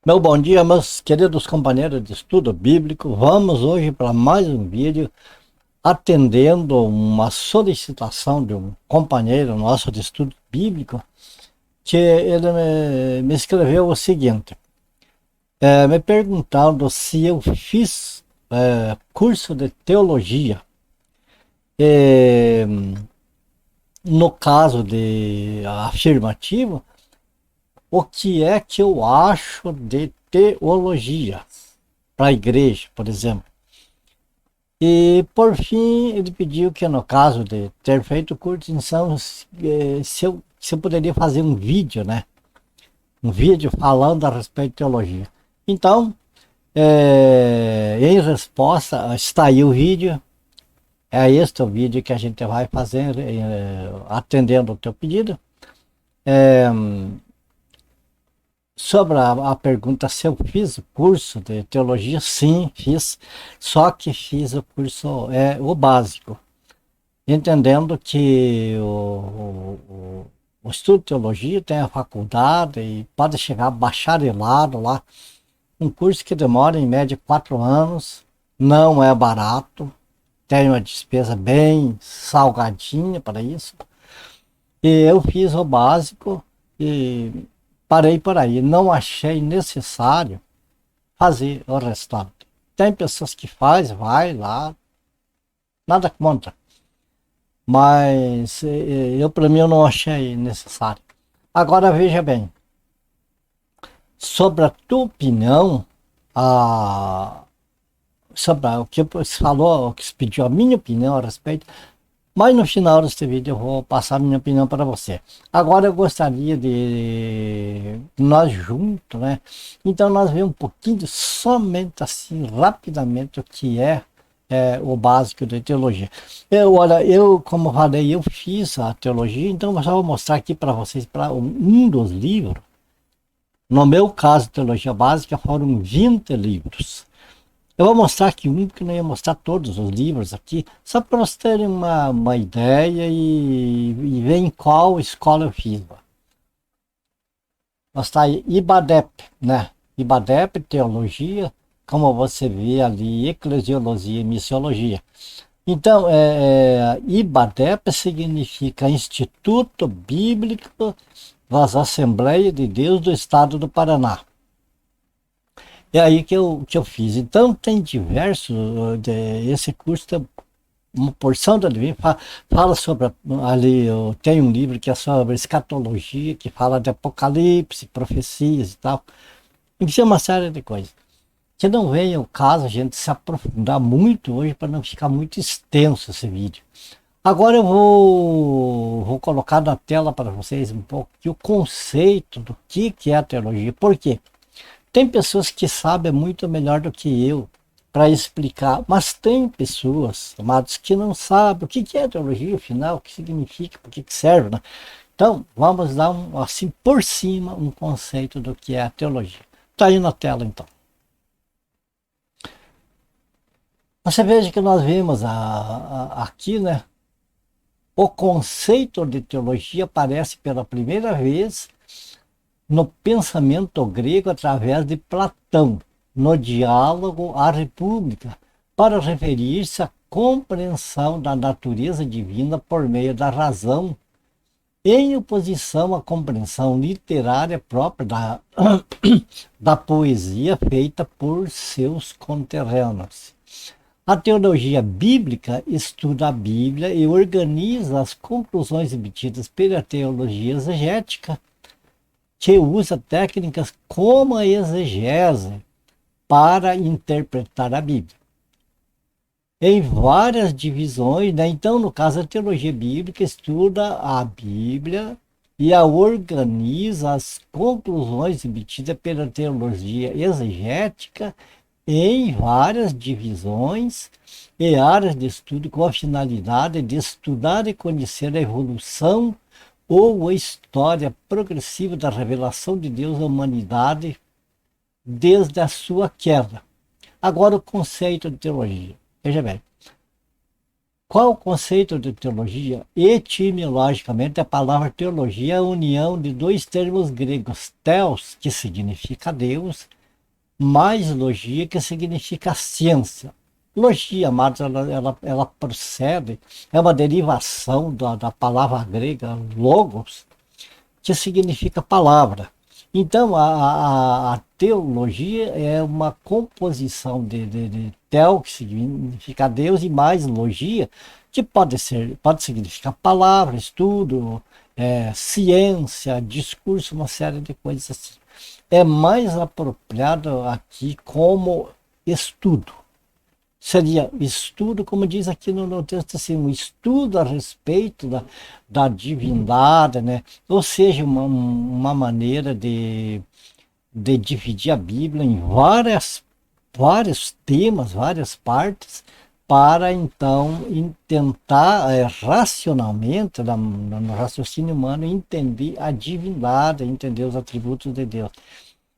Meu bom dia, meus queridos companheiros de estudo bíblico. Vamos hoje para mais um vídeo atendendo uma solicitação de um companheiro nosso de estudo bíblico, que ele me escreveu o seguinte, me perguntando se eu fiz curso de teologia. No caso de afirmativo, o que é que eu acho de teologia para a igreja, por exemplo. E por fim ele pediu que, no caso de ter feito curso, então, se eu poderia fazer um vídeo, né? Um vídeo falando a respeito de teologia. Então, em resposta, está aí o vídeo. É este o vídeo que a gente vai fazer, atendendo o teu pedido. Sobre a pergunta se eu fiz o curso de teologia, sim, fiz, só que fiz o curso, o básico, entendendo que o estudo de teologia tem a faculdade e pode chegar a bacharelado lá, um curso que demora em média 4 anos, não é barato, tem uma despesa bem salgadinha para isso, e eu fiz o básico e parei por aí, não achei necessário fazer o restante. Tem pessoas que vai lá, nada contra, mas eu para mim eu não achei necessário. Agora veja bem, sobre a tua opinião, sobre o que você falou, o que você pediu a minha opinião a respeito, mas no final deste vídeo eu vou passar a minha opinião para você. Agora eu gostaria de nós juntos, né? Então nós vemos um pouquinho, somente assim, rapidamente, o que é o básico da teologia. Olha, eu, como falei, eu fiz a teologia, então eu só vou mostrar aqui para vocês para um dos livros. No meu caso, teologia básica, foram 20 livros. Eu vou mostrar aqui um, porque não ia mostrar todos os livros aqui, só para vocês terem uma ideia e ver em qual escola eu fiz. Mostrar aí IBADEP, né? IBADEP, teologia, como você vê ali, eclesiologia e missiologia. Então, IBADEP significa Instituto Bíblico das Assembleias de Deus do Estado do Paraná. É aí que eu fiz. Então tem diversos, esse curso tem uma porção da livro, fala sobre, ali eu tenho um livro que é sobre escatologia, que fala de apocalipse, profecias e tal, e que é uma série de coisas. Que não vem o caso a gente se aprofundar muito hoje para não ficar muito extenso esse vídeo. Agora eu vou colocar na tela para vocês um pouco o conceito do que é a teologia. Por quê? Tem pessoas que sabem muito melhor do que eu para explicar, mas tem pessoas, amados, que não sabem o que é teologia, afinal, o que significa, por que serve, né? Então, vamos dar assim por cima um conceito do que é a teologia. Está aí na tela, então. Você veja que nós vimos aqui, né? O conceito de teologia aparece pela primeira vez no pensamento grego através de Platão, no diálogo à República, para referir-se à compreensão da natureza divina por meio da razão, em oposição à compreensão literária própria da poesia feita por seus conterrâneos. A teologia bíblica estuda a Bíblia e organiza as conclusões obtidas pela teologia exegética, que usa técnicas como a exegese para interpretar a Bíblia. Em várias divisões, né? Então, no caso, a teologia bíblica estuda a Bíblia e a organiza as conclusões obtidas pela teologia exegética em várias divisões e áreas de estudo com a finalidade de estudar e conhecer a evolução ou a história progressiva da revelação de Deus à humanidade desde a sua queda. Agora o conceito de teologia. Veja bem, qual o conceito de teologia? Etimologicamente, a palavra teologia é a união de dois termos gregos, theos, que significa Deus, mais logia, que significa ciência. Logia, amados, ela procede, é uma derivação da palavra grega logos, que significa palavra. Então, a teologia é uma composição de tel, que significa Deus, e mais logia, que pode significar palavra, estudo, ciência, discurso, uma série de coisas assim. É mais apropriado aqui como estudo. Seria estudo, como diz aqui no texto, assim, um estudo a respeito da divindade, né? Ou seja, uma maneira de dividir a Bíblia em vários temas, várias partes, para então tentar racionalmente, no raciocínio humano, entender a divindade, entender os atributos de Deus.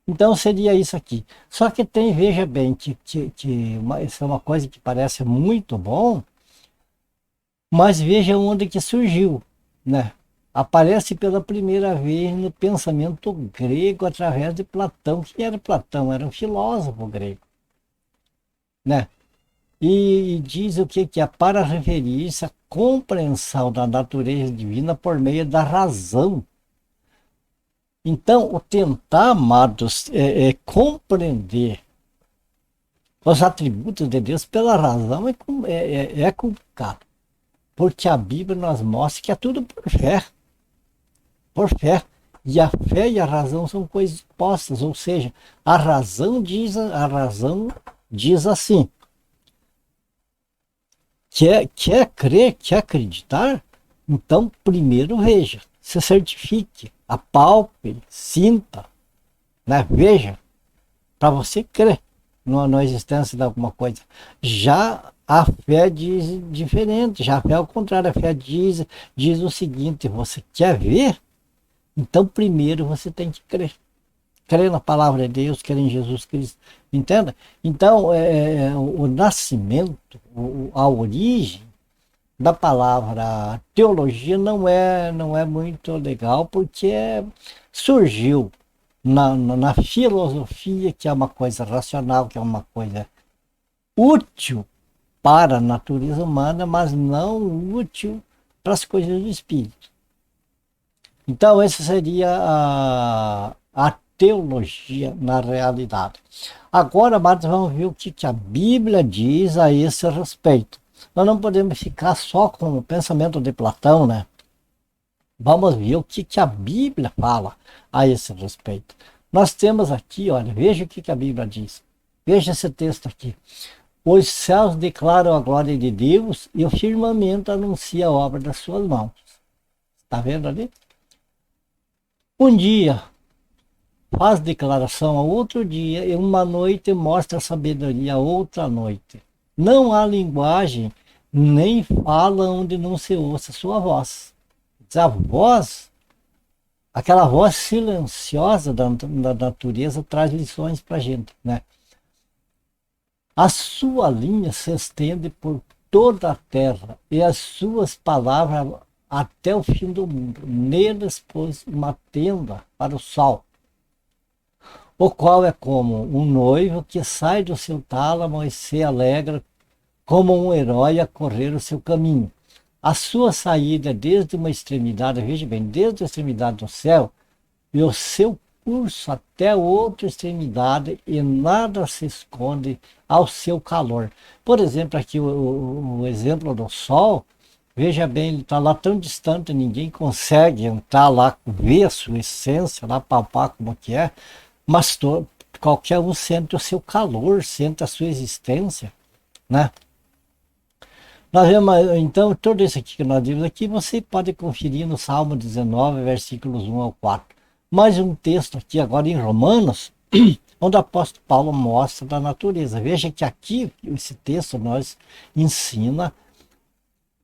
Então seria isso aqui. Só que tem, veja bem, isso é uma coisa que parece muito bom, mas veja onde que surgiu, né? Aparece pela primeira vez no pensamento grego através de Platão. Quem era Platão? Era um filósofo grego, né? E diz o que é para referir-se à compreensão da natureza divina por meio da razão. Então, o tentar, amados, é compreender os atributos de Deus pela razão é complicado. Porque a Bíblia nos mostra que é tudo por fé. Por fé. E a fé e a razão são coisas opostas. Ou seja, a razão diz assim. Quer crer, quer acreditar? Então, primeiro veja, se certifique, apalpe, sinta, né? Veja, para você crer na existência de alguma coisa. Já a fé diz diferente, já a fé ao contrário, a fé diz o seguinte: você quer ver? Então primeiro você tem que crer. Crer na palavra de Deus, crer em Jesus Cristo. Entenda? Então, o nascimento, a origem da palavra teologia não é muito legal, porque surgiu na filosofia, que é uma coisa racional, que é uma coisa útil para a natureza humana, mas não útil para as coisas do espírito. Então, essa seria a teologia na realidade. Agora, amados, vamos ver o que a Bíblia diz a esse respeito. Nós não podemos ficar só com o pensamento de Platão, né? Vamos ver o que a Bíblia fala a esse respeito. Nós temos aqui, olha, veja o que a Bíblia diz. Veja esse texto aqui. Os céus declaram a glória de Deus e o firmamento anuncia a obra das suas mãos. Está vendo ali? Um dia faz declaração a outro dia, e uma noite mostra sabedoria a outra noite. Não há linguagem, nem fala onde não se ouça sua voz. A voz, aquela voz silenciosa da natureza, traz lições para a gente, né? A sua linha se estende por toda a terra, e as suas palavras até o fim do mundo. Neles pôs uma tenda para o sol, o qual é como um noivo que sai do seu tálamo e se alegra como um herói a correr o seu caminho. A sua saída desde uma extremidade, veja bem, desde a extremidade do céu, e o seu curso até outra extremidade, e nada se esconde ao seu calor. Por exemplo, aqui o exemplo do sol, veja bem, ele está lá tão distante, ninguém consegue entrar lá, ver a sua essência, lá palpar como que é, mas qualquer um sente o seu calor, sente a sua existência, né? Nós vemos, então, tudo isso aqui que nós vimos aqui, você pode conferir no Salmo 19, versículos 1 ao 4. Mais um texto aqui agora em Romanos, onde o apóstolo Paulo mostra da natureza. Veja que aqui, esse texto nos ensina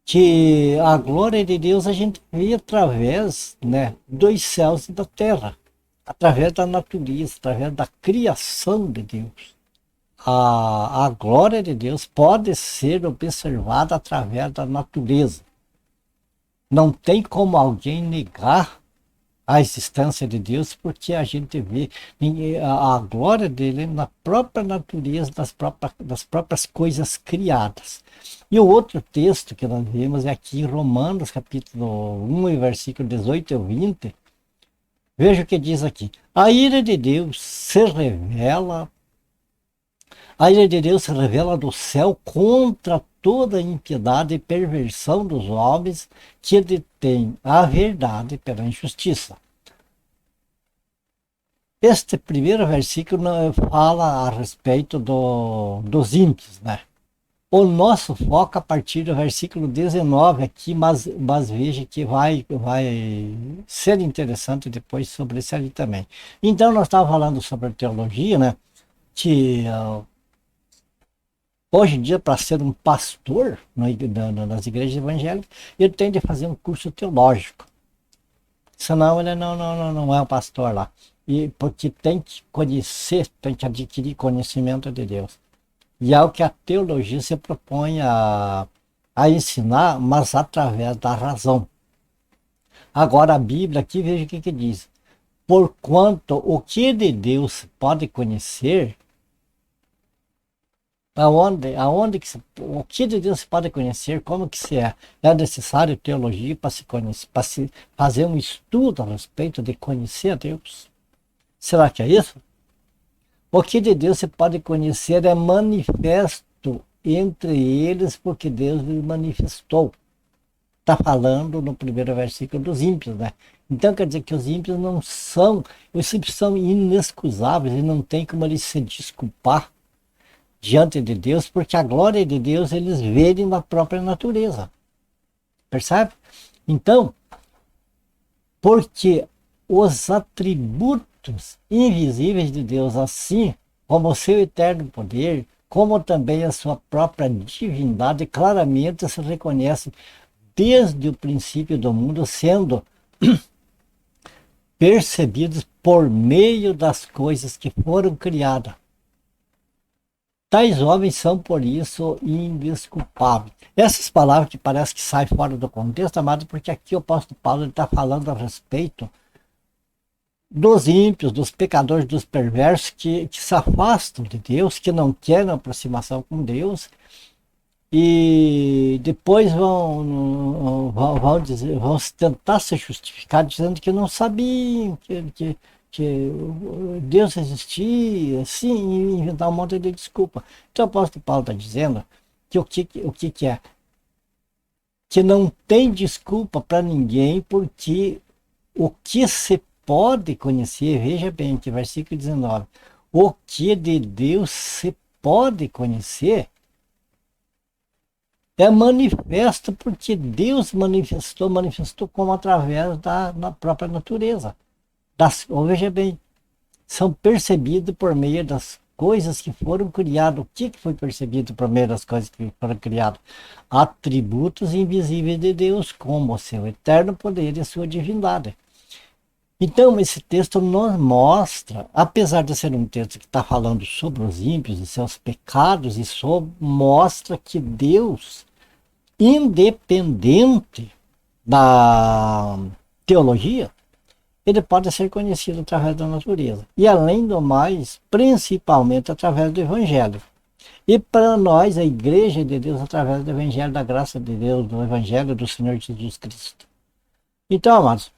que a glória de Deus a gente vê através, né, dos céus e da terra, através da natureza, através da criação de Deus. A glória de Deus pode ser observada através da natureza. Não tem como alguém negar a existência de Deus, porque a gente vê a glória dele na própria natureza, das próprias coisas criadas. E o outro texto que nós vemos é aqui em Romanos, capítulo 1, versículo 18 e 20. Veja o que diz aqui. A ira de Deus se revela do céu contra toda a impiedade e perversão dos homens que detêm a verdade pela injustiça. Este primeiro versículo fala a respeito dos ímpios, né? O nosso foco a partir do versículo 19 aqui, mas veja que vai ser interessante depois sobre isso ali também. Então, nós estávamos falando sobre a teologia, né? Que hoje em dia, para ser um pastor nas igrejas evangélicas, ele tem de fazer um curso teológico. Senão ele não é um pastor lá. E porque tem que conhecer, tem que adquirir conhecimento de Deus. E é o que a teologia se propõe a ensinar, mas através da razão. Agora a Bíblia aqui, veja o que diz. Porquanto o que de Deus pode conhecer, o que de Deus se pode conhecer, como que se é necessário teologia para se conhecer, para se fazer um estudo a respeito de conhecer a Deus. Será que é isso? O que de Deus se pode conhecer é manifesto entre eles, porque Deus lhe manifestou. Está falando no primeiro versículo dos ímpios, né? Então quer dizer que os ímpios os ímpios são inexcusáveis e não tem como eles se desculpar diante de Deus, porque a glória de Deus eles veem na própria natureza. Percebe? Então, porque os atributos invisíveis de Deus, assim como o seu eterno poder, como também a sua própria divindade, claramente se reconhecem desde o princípio do mundo, sendo percebidos por meio das coisas que foram criadas. Tais homens são, por isso, indesculpáveis. Essas palavras que parece que saem fora do contexto, amado, porque aqui o apóstolo Paulo está falando a respeito dos ímpios, dos pecadores, dos perversos que se afastam de Deus, que não querem aproximação com Deus e depois vão tentar se justificar dizendo que não sabiam que Deus existia, assim, e inventar um monte de desculpa. Então o apóstolo Paulo está dizendo que o que é? Que não tem desculpa para ninguém, porque o que se pode conhecer, veja bem que versículo 19, o que de Deus se pode conhecer é manifesto, porque Deus manifestou como através da própria natureza. Veja bem, são percebidos por meio das coisas que foram criadas. O que foi percebido por meio das coisas que foram criadas? Atributos invisíveis de Deus, como o seu eterno poder e a sua divindade. Então, esse texto nos mostra, apesar de ser um texto que está falando sobre os ímpios e seus pecados, mostra que Deus, independente da teologia, ele pode ser conhecido através da natureza. E além do mais, principalmente através do Evangelho. E para nós, a Igreja de Deus, através do Evangelho da graça de Deus, do Evangelho do Senhor Jesus Cristo. Então, amados,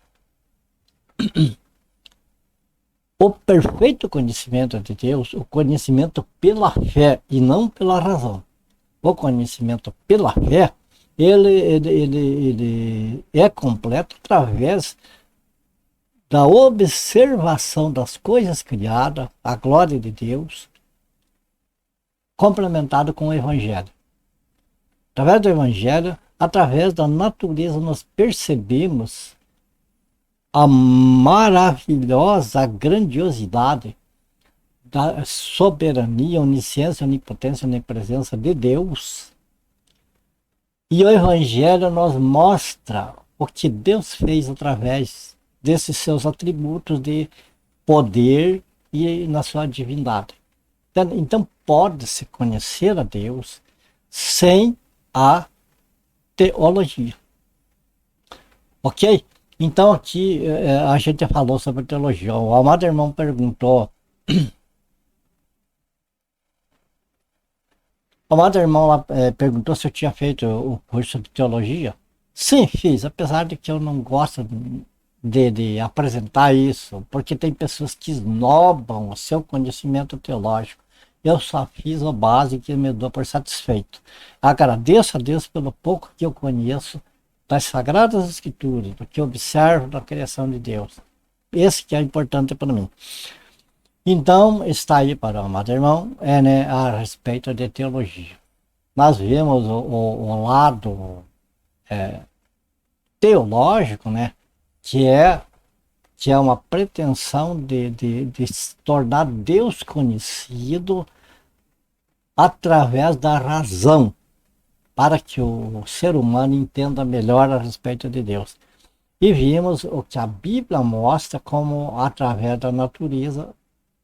o perfeito conhecimento de Deus, o conhecimento pela fé e não pela razão, o conhecimento pela fé, ele é completo através da observação das coisas criadas, a glória de Deus, complementado com o Evangelho. Através do Evangelho, através da natureza, nós percebemos a maravilhosa grandiosidade da soberania, onisciência, onipotência, onipresença de Deus. E o Evangelho nos mostra o que Deus fez através desses seus atributos de poder e na sua divindade. Então pode-se conhecer a Deus sem a teologia. Ok? Então aqui a gente falou sobre teologia. O amado irmão perguntou, o amado irmão lá, perguntou se eu tinha feito o curso de teologia. Sim, fiz, apesar de que eu não gosto de apresentar isso, porque tem pessoas que esnobam o seu conhecimento teológico. Eu só fiz o básico e me dou por satisfeito. Agradeço a Deus pelo pouco que eu conheço das Sagradas Escrituras, do que observo da criação de Deus. Esse que é importante para mim. Então, está aí para o amado irmão, né, a respeito de teologia. Nós vemos o lado teológico, né, que é, que é uma pretensão de se tornar Deus conhecido através da razão, para que o ser humano entenda melhor a respeito de Deus. E vimos o que a Bíblia mostra como através da natureza.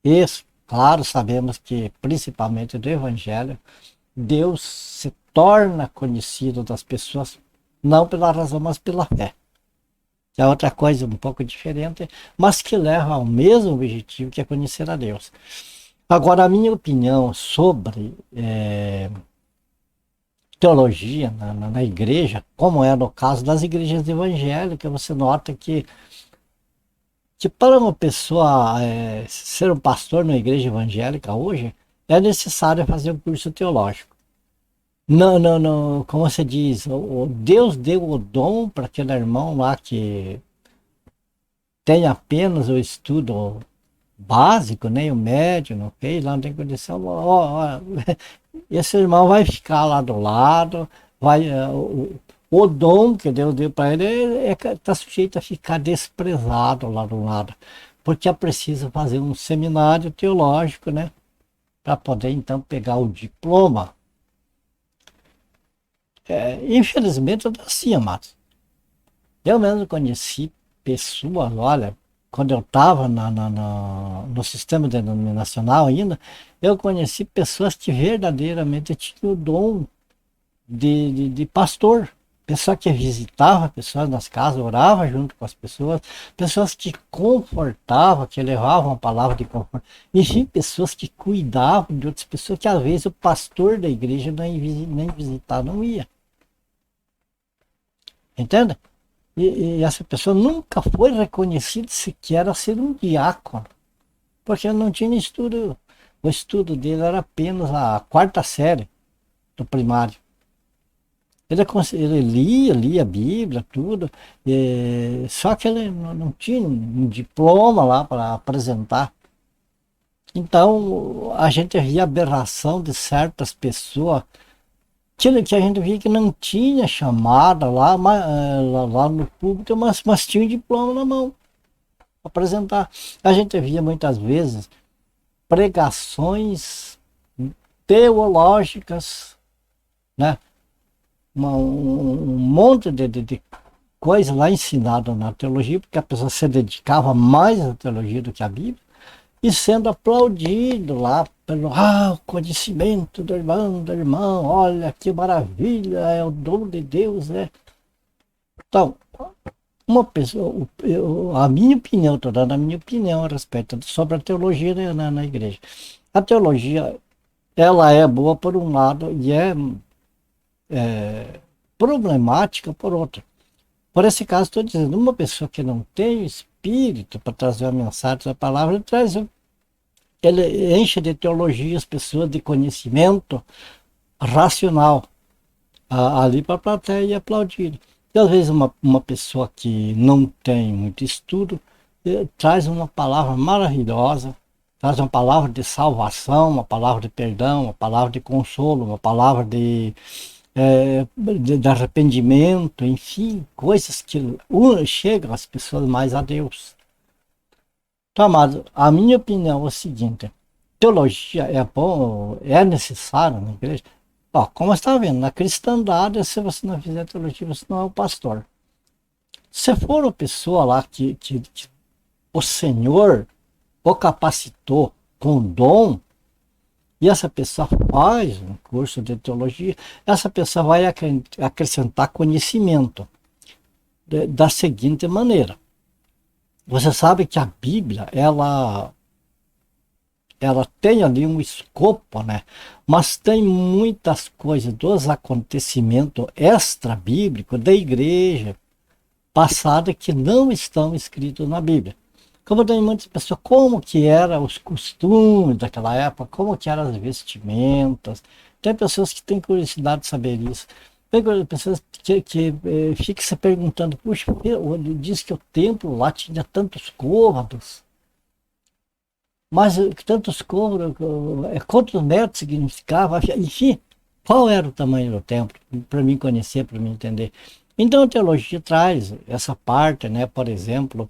E, claro, sabemos que, principalmente do Evangelho, Deus se torna conhecido das pessoas, não pela razão, mas pela fé. É outra coisa um pouco diferente, mas que leva ao mesmo objetivo, que é conhecer a Deus. Agora, a minha opinião sobre teologia na igreja, como é no caso das igrejas evangélicas, você nota que para uma pessoa ser um pastor na igreja evangélica hoje, é necessário fazer um curso teológico. Não, não, não, como você diz, o Deus deu o dom para aquele irmão lá que tem apenas o estudo básico, nem o médio, não fez, lá não tem condição. Esse irmão vai ficar lá do lado, vai, o dom que Deus deu para ele está sujeito a ficar desprezado lá do lado, porque é preciso fazer um seminário teológico, né, para poder então pegar o diploma. Infelizmente, é assim, amados. Eu mesmo conheci pessoas, olha, quando eu estava no sistema denominacional ainda, eu conheci pessoas que verdadeiramente tinham o dom de pastor. Pessoa que visitava pessoas nas casas, orava junto com as pessoas, pessoas que confortavam, que levavam a palavra de conforto. Enfim, pessoas que cuidavam de outras pessoas, que às vezes o pastor da igreja nem visitar não ia. Entende? E essa pessoa nunca foi reconhecida sequer a ser um diácono, porque não tinha estudo. O estudo dele era apenas a quarta série do primário. Ele lia a Bíblia, tudo, só que ele não tinha um diploma lá para apresentar. Então a gente via a aberração de certas pessoas que a gente via que não tinha chamada lá no público, mas tinha um diploma na mão para apresentar. A gente via muitas vezes pregações teológicas, né? Um monte de coisa lá ensinada na teologia, porque a pessoa se dedicava mais à teologia do que à Bíblia, e sendo aplaudido lá pelo o conhecimento do irmão, olha que maravilha, é o dom de Deus, né? Então, uma pessoa, a minha opinião, estou dando a minha opinião a respeito sobre a teologia na igreja. A teologia, ela é boa por um lado e é problemática por outro. Por esse caso, estou dizendo, uma pessoa que não tem espírito para trazer a mensagem da palavra, ele enche de teologia as pessoas, de conhecimento racional, ali para a plateia e aplaudir. E às vezes uma pessoa que não tem muito estudo, traz uma palavra maravilhosa, traz uma palavra de salvação, uma palavra de perdão, uma palavra de consolo, uma palavra de arrependimento, enfim, coisas que chegam as pessoas mais a Deus. Então, amado, a minha opinião é o seguinte: teologia é bom, é necessário na igreja. Ó, como você está vendo, na cristandade, se você não fizer teologia, você não é o pastor. Se for uma pessoa lá que o Senhor o capacitou com dom, e essa pessoa faz um curso de teologia, essa pessoa vai acrescentar conhecimento. da seguinte maneira. Você sabe que a Bíblia, ela tem ali um escopo, né? Mas tem muitas coisas dos acontecimentos extra-bíblicos da igreja passada que não estão escritos na Bíblia. Como tem muitas pessoas, como que eram os costumes daquela época, como que eram as vestimentas. Tem pessoas que têm curiosidade de saber isso. Tem pessoas que ficam se perguntando, puxa, ele diz que o templo lá tinha tantos côvados, mas tantos côvados, quantos metros significava, enfim, qual era o tamanho do templo, para mim conhecer, para mim entender. Então a teologia traz essa parte, né? Por exemplo,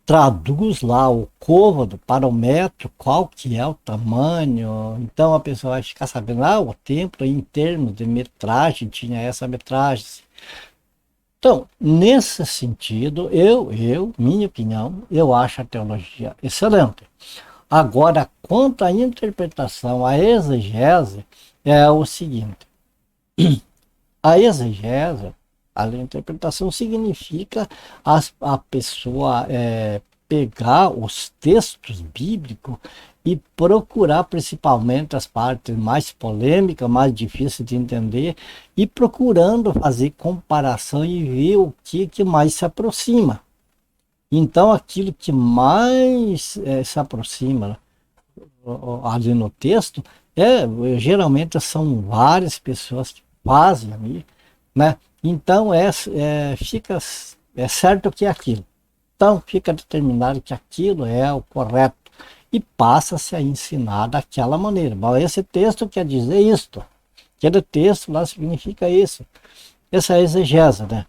traduz lá o côvado para o metro, qual que é o tamanho. Então a pessoa vai ficar sabendo, o templo em termos de metragem tinha essa metragem. Então, nesse sentido, minha opinião, eu acho a teologia excelente. Agora, quanto à interpretação, à exegese, é o seguinte. A exegese, a interpretação significa a pessoa pegar os textos bíblicos e procurar principalmente as partes mais polêmicas, mais difíceis de entender, e procurando fazer comparação e ver o que mais se aproxima. Então, aquilo que mais se aproxima ali no texto, geralmente são várias pessoas que fazem ali, né? Então, fica certo que é aquilo. Então, fica determinado que aquilo é o correto e passa-se a ensinar daquela maneira. Bom, esse texto quer dizer isto, aquele texto lá significa isso. Essa é a exegese, né?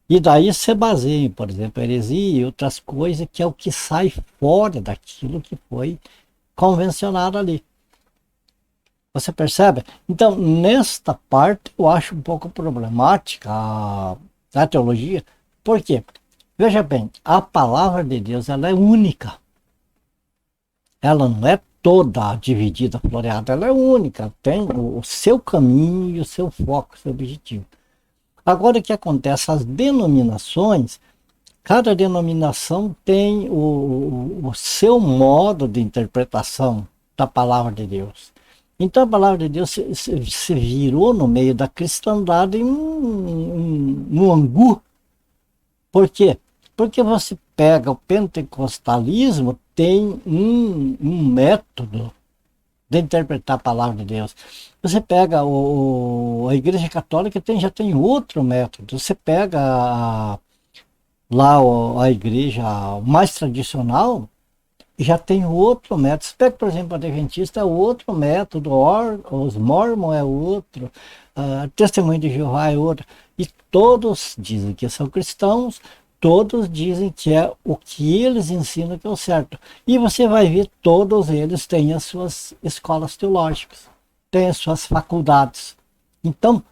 E daí se baseia, por exemplo, heresia e outras coisas, que é o que sai fora daquilo que foi convencionado ali. Você percebe? Então, nesta parte, eu acho um pouco problemática a teologia. Por quê? Veja bem, a palavra de Deus, ela é única. Ela não é toda dividida, floreada, ela é única. Tem o seu caminho e o seu foco, o seu objetivo. Agora, o que acontece? As denominações, cada denominação tem o seu modo de interpretação da palavra de Deus. Então a palavra de Deus se virou no meio da cristandade em um angu. Por quê? Porque você pega o pentecostalismo, tem um método de interpretar a palavra de Deus. Você pega a Igreja Católica, já tem outro método. Você pega lá a igreja mais tradicional, já tem outro método. Você pega, por exemplo, a Adventista é outro método, os Mormon é outro, Testemunho de Jeová é outro. E todos dizem que são cristãos, todos dizem que é o que eles ensinam que é o certo. E você vai ver, todos eles têm as suas escolas teológicas, têm as suas faculdades. Então,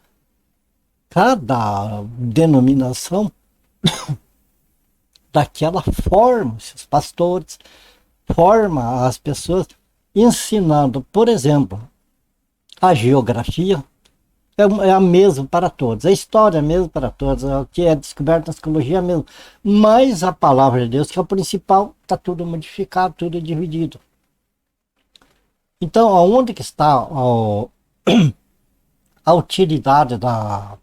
cada denominação daquela forma, os pastores, forma as pessoas ensinando, por exemplo, a geografia é a mesma para todos, a história é a mesma para todos, o que é descoberto na psicologia é a mesma, mas a palavra de Deus, que é o principal, está tudo modificado, tudo dividido. Então, aonde que está a utilidade da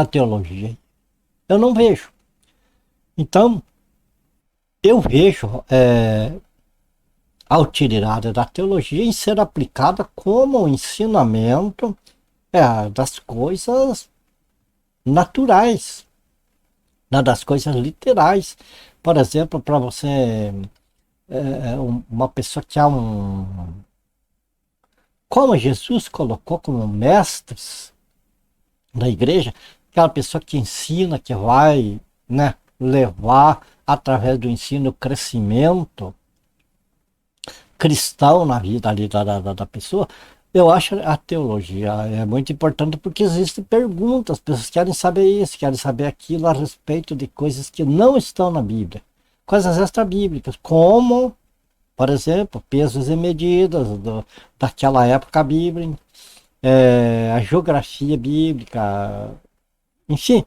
teologia? Eu não vejo. Então, eu vejo a utilidade da teologia em ser aplicada como um ensinamento das coisas naturais, né, das coisas literais. Por exemplo, para você, uma pessoa que há como Jesus colocou como mestres da igreja, aquela pessoa que ensina, que vai, né, levar através do ensino o crescimento cristão na vida ali da pessoa. Eu acho a teologia é muito importante porque existem perguntas, as pessoas querem saber isso, querem saber aquilo a respeito de coisas que não estão na Bíblia, coisas extra-bíblicas, como, por exemplo, pesos e medidas daquela época bíblica, a geografia bíblica, Enfim,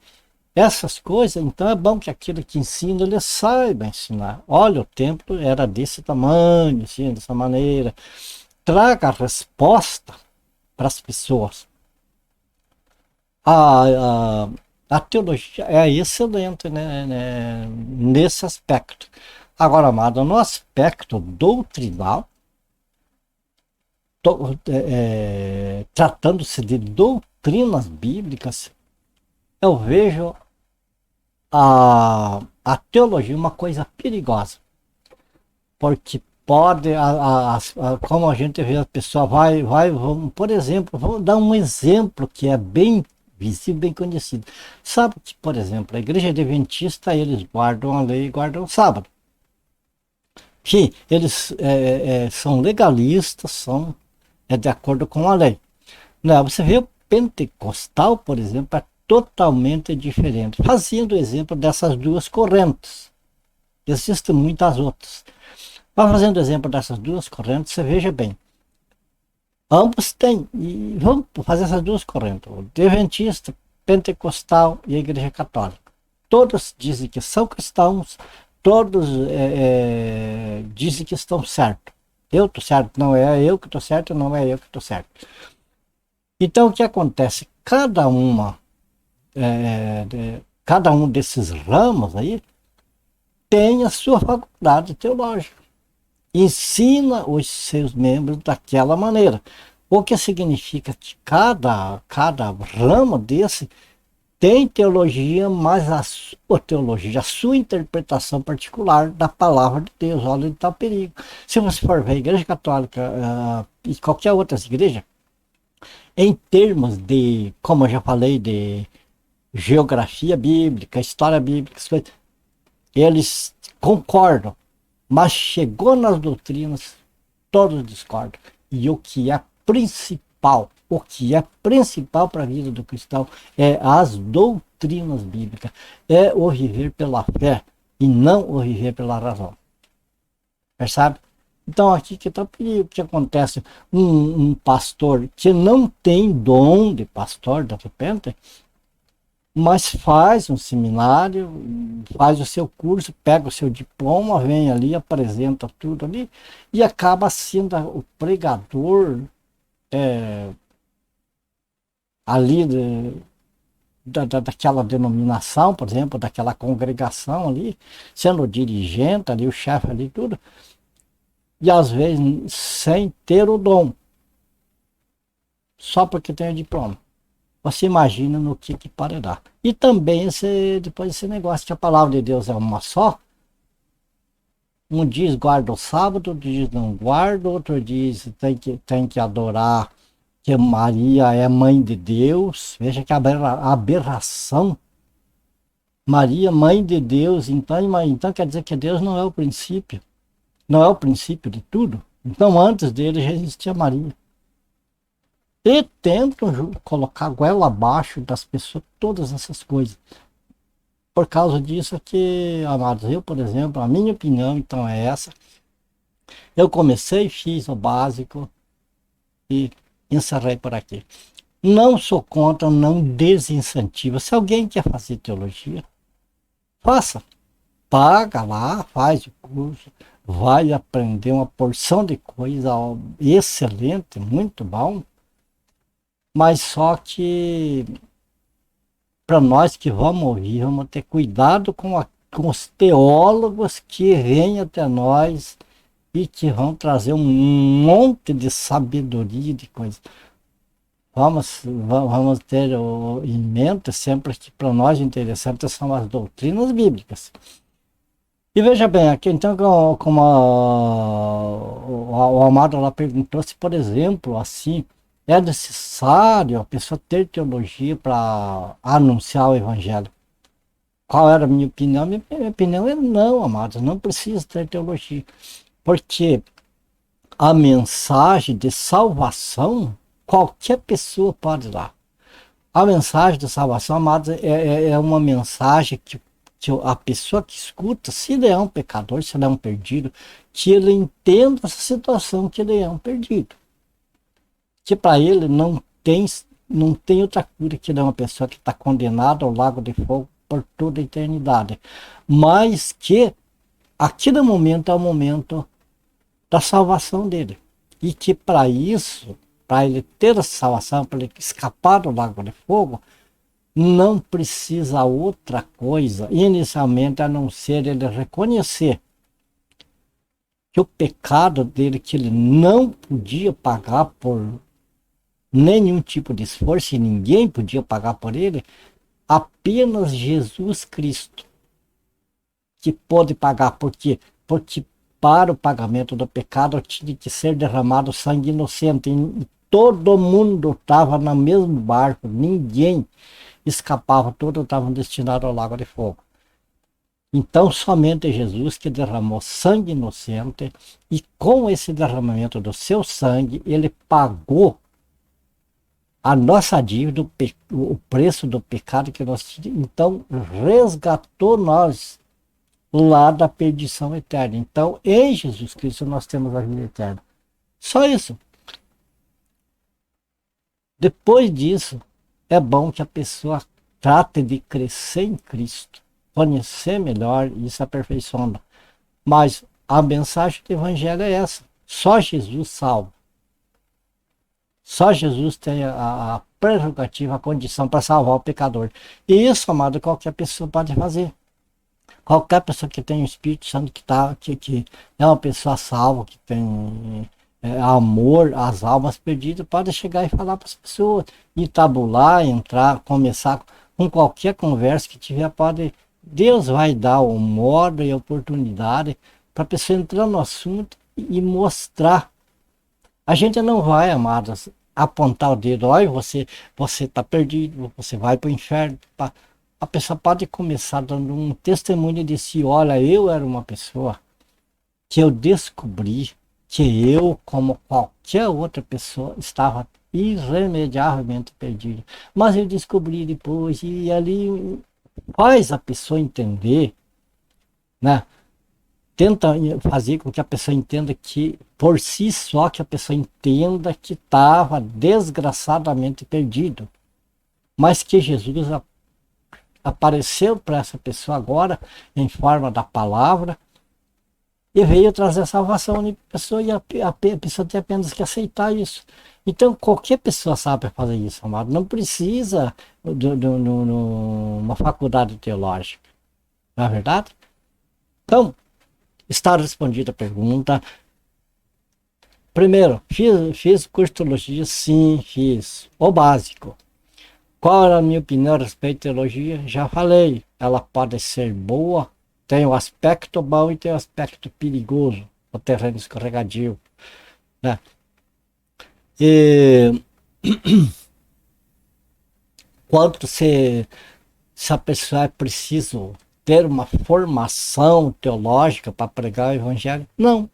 essas coisas, então é bom que aquele que ensina, ele saiba ensinar. Olha, o templo era desse tamanho, assim, dessa maneira. Traga a resposta para as pessoas. A, a, a teologia é excelente, nesse aspecto. Agora, amado, no aspecto doutrinal, tratando-se de doutrinas bíblicas, eu vejo a teologia uma coisa perigosa, porque pode, como a gente vê, a pessoa vamos, por exemplo, vamos dar um exemplo que é bem visível, bem conhecido. Sabe que, por exemplo, a igreja adventista, eles guardam a lei e guardam o sábado. Que eles são legalistas, são de acordo com a lei. Não, você vê o pentecostal, por exemplo, é totalmente diferente. Fazendo o exemplo dessas duas correntes. Existem muitas outras. Mas fazendo o exemplo dessas duas correntes, você veja bem. Ambos têm, e vamos fazer essas duas correntes, o adventista, pentecostal e a igreja católica. Todos dizem que são cristãos, todos dizem que estão certos. Eu estou certo, não é eu que estou certo, não é eu que estou certo. Então o que acontece? Cada um desses ramos aí tem a sua faculdade teológica. Ensina os seus membros daquela maneira. O que significa que cada ramo desse tem teologia, mas a sua teologia, a sua interpretação particular da palavra de Deus. Olha onde está o perigo. Se você for ver a Igreja Católica e qualquer outra igreja, em termos de, como eu já falei, de geografia bíblica, história bíblica, eles concordam, mas chegou nas doutrinas, todos discordam. E o que é principal para a vida do cristão é as doutrinas bíblicas, é o viver pela fé e não o viver pela razão. Percebe? Então aqui que está o perigo, que acontece um pastor que não tem dom de pastor, de repente, mas faz um seminário, faz o seu curso, pega o seu diploma, vem ali, apresenta tudo ali e acaba sendo o pregador ali daquela denominação, por exemplo, daquela congregação ali, sendo o dirigente ali, o chefe ali, tudo, e às vezes sem ter o dom, só porque tem o diploma. Você imagina no que pode dar. E também depois esse negócio que a palavra de Deus é uma só. Um diz guarda o sábado, outro diz não guarda, outro diz tem que adorar que Maria é mãe de Deus. Veja que aberração. Maria, mãe de Deus, então quer dizer que Deus não é o princípio. Não é o princípio de tudo. Então antes dele já existia Maria. E tentam colocar a goela abaixo das pessoas, todas essas coisas. Por causa disso que, amados, eu, por exemplo, a minha opinião, então, é essa. Eu comecei, fiz o básico e encerrei por aqui. Não sou contra, não desincentivo. Se alguém quer fazer teologia, faça. Paga lá, faz o curso, vai aprender uma porção de coisa excelente, muito bom. Mas só que para nós que vamos ouvir, vamos ter cuidado com os teólogos que vêm até nós e que vão trazer um monte de sabedoria de coisas. Vamos ter em mente sempre que para nós interessante são as doutrinas bíblicas. E veja bem, aqui então, como o amado lá perguntou se, por exemplo, assim, é necessário a pessoa ter teologia para anunciar o evangelho. Qual era a minha opinião? Minha opinião é não, amados, não precisa ter teologia. Porque a mensagem de salvação, qualquer pessoa pode dar. A mensagem de salvação, amados, é uma mensagem que a pessoa que escuta, se ele é um pecador, se ele é um perdido, que ele entenda essa situação que ele é um perdido. Que para ele não tem não tem outra cura que não uma pessoa que está condenada ao lago de fogo por toda a eternidade. Mas que aquele momento é o momento da salvação dele. E que para isso, para ele ter essa salvação, para ele escapar do lago de fogo, não precisa outra coisa, inicialmente, a não ser ele reconhecer que o pecado dele, que ele não podia pagar por nenhum tipo de esforço, e ninguém podia pagar por ele, apenas Jesus Cristo que pode pagar. Por quê? Porque para o pagamento do pecado tinha que ser derramado sangue inocente. E todo mundo estava no mesmo barco, ninguém escapava, todos estavam destinados ao lago de fogo. Então somente Jesus que derramou sangue inocente, e com esse derramamento do seu sangue, ele pagou a nossa dívida, o preço do pecado que nós tínhamos. Então resgatou nós lá da perdição eterna. Então em Jesus Cristo nós temos a vida eterna. Só isso. Depois disso, é bom que a pessoa trate de crescer em Cristo, conhecer melhor e se aperfeiçoando. Mas a mensagem do Evangelho é essa: só Jesus salva. Só Jesus tem a prerrogativa, a condição para salvar o pecador. E isso, amado, qualquer pessoa pode fazer. Qualquer pessoa que tem o Espírito Santo, que é uma pessoa salva, que tem amor às almas perdidas, pode chegar e falar para as pessoas, e tabular, entrar, começar com qualquer conversa que tiver, Deus vai dar o modo e a oportunidade para a pessoa entrar no assunto e mostrar. A gente não vai, amados, apontar o dedo, olha, você está perdido, você vai para o inferno. A pessoa pode começar dando um testemunho de si: olha, eu era uma pessoa que eu descobri que eu, como qualquer outra pessoa, estava irremediavelmente perdido. Mas eu descobri depois, e ali faz a pessoa entender, né? Tenta fazer com que a pessoa entenda que, por si só, que a pessoa entenda que estava desgraçadamente perdido. Mas que Jesus apareceu para essa pessoa agora, em forma da palavra, e veio trazer salvação à pessoa, e a pessoa tem apenas que aceitar isso. Então, qualquer pessoa sabe fazer isso, amado. Não precisa de uma faculdade teológica. Não é verdade? Então, está respondida a pergunta. Primeiro, fiz curso de teologia? Sim, fiz. O básico. Qual era a minha opinião a respeito de teologia? Já falei. Ela pode ser boa, tem o aspecto bom e tem o aspecto perigoso, o terreno escorregadio, né? E quanto se a pessoa é preciso ter uma formação teológica para pregar o evangelho? Não,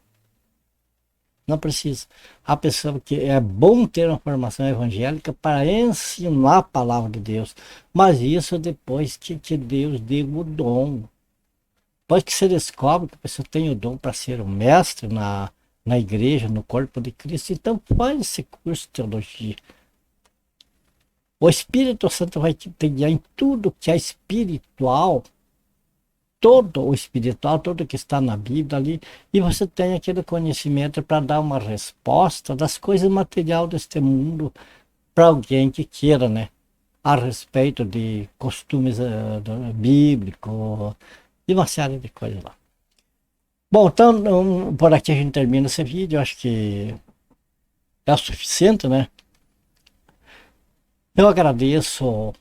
não precisa. A pessoa que é bom ter uma formação evangélica para ensinar a palavra de Deus, mas isso depois que Deus deu o dom. Depois que você descobre que a pessoa tem o dom para ser um mestre na igreja, no corpo de Cristo, então faz esse curso de teologia. O Espírito Santo vai te pegar em tudo que é espiritual, todo o espiritual, tudo que está na Bíblia ali, e você tem aquele conhecimento para dar uma resposta das coisas materiais deste mundo para alguém que queira, né? A respeito de costumes bíblicos e uma série de coisas lá. Bom, então por aqui a gente termina esse vídeo. Acho que é o suficiente, né? Eu agradeço,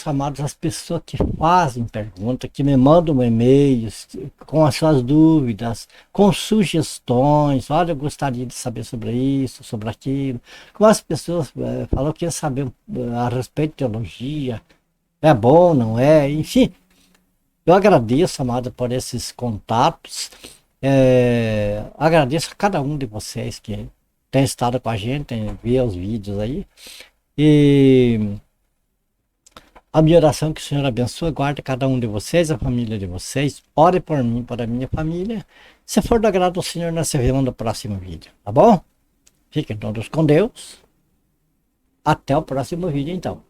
amados, as pessoas que fazem perguntas, que me mandam e-mails com as suas dúvidas, com sugestões. Olha, eu gostaria de saber sobre isso, sobre aquilo. Como as pessoas falam que quer saber a respeito de teologia, é bom, não é? Enfim, eu agradeço, amado, por esses contatos. Agradeço a cada um de vocês que tem estado com a gente, tem ver os vídeos aí. E a minha oração é que o Senhor abençoe, guarde cada um de vocês, a família de vocês. Ore por mim, por a minha família. Se for do agrado do Senhor, nós se vemos no próximo vídeo, tá bom? Fiquem todos com Deus. Até o próximo vídeo, então.